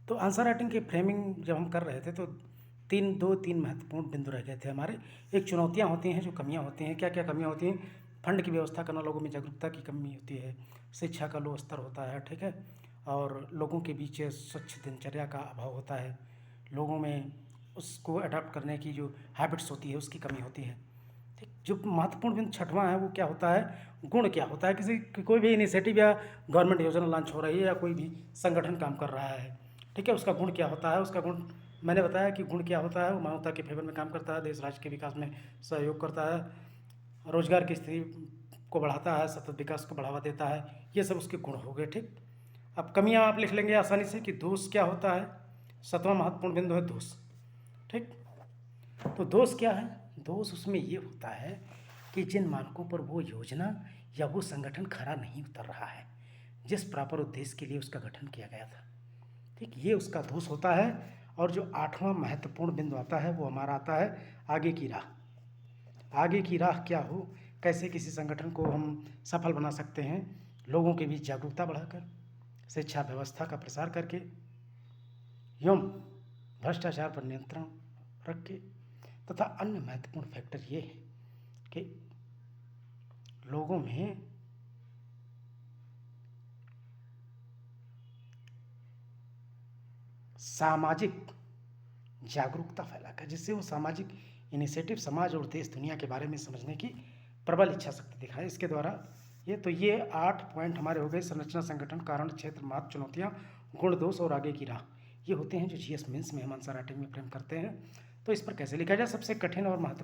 तो answer writing की framing जब हम कर रहे थे तो तीन महत्वपूर्ण बिंदु रह गए थे हमारे। एक चुनौतियाँ होती हैं, जो कमियाँ होती हैं। क्या क्या कमियाँ होती हैं? फंड की व्यवस्था करना, लोगों में जागरूकता की कमी होती है, शिक्षा का लो स्तर होता है, ठीक है, और लोगों के बीच स्वच्छ दिनचर्या का अभाव होता है, लोगों में उसको अडॉप्ट करने की जो हैबिट्स होती है उसकी कमी होती है। ठीक, जो महत्वपूर्ण बिंदु छठवां है वो क्या होता है? गुण क्या होता है? कोई भी इनिशिएटिव या गवर्नमेंट योजना लॉन्च हो रही है या कोई भी संगठन काम कर रहा है, ठीक है, उसका गुण क्या होता है? उसका गुण मैंने बताया कि गुण क्या होता है। वो मानवता के फेवर में काम करता है, देश राष्ट्र के विकास में सहयोग करता है, रोजगार की स्थिति को बढ़ाता है, सतत विकास को बढ़ावा देता है। ये सब उसके गुण हो गए। ठीक, अब कमियां आप लिख लेंगे आसानी से कि दोष क्या होता है। सातवां महत्वपूर्ण बिंदु है दोष। ठीक, तो दोष क्या है? दोष उसमें ये होता है कि जिन मानकों पर वो योजना या वो संगठन खरा नहीं उतर रहा है, जिस प्रॉपर उद्देश्य के लिए उसका गठन किया गया था। ठीक, ये उसका दोष होता है। और जो आठवां महत्वपूर्ण बिंदु आता है वो हमारा आता है आगे की राह। आगे की राह क्या हो, कैसे किसी संगठन को हम सफल बना सकते हैं? लोगों के बीच जागरूकता बढ़ाकर, शिक्षा व्यवस्था का प्रसार करके, एवं भ्रष्टाचार पर नियंत्रण रख के, तथा अन्य महत्वपूर्ण फैक्टर ये है कि लोगों में सामाजिक जागरूकता फैलाकर, जिससे वो सामाजिक इनिशिएटिव समाज और देश दुनिया के बारे में समझने की प्रबल इच्छा शक्ति दिखाए। इसके द्वारा ये 8 पॉइंट हमारे हो गए। संरचना, संगठन, कारण, क्षेत्र, महत्व, चुनौतियाँ, गुण, दोष और आगे की राह। ये होते हैं जो जीएस मेंस में हम आंसर राइटिंग में फ्रेम करते हैं। तो इस पर कैसे लिखा जाए? सबसे कठिन और महत्वपूर्ण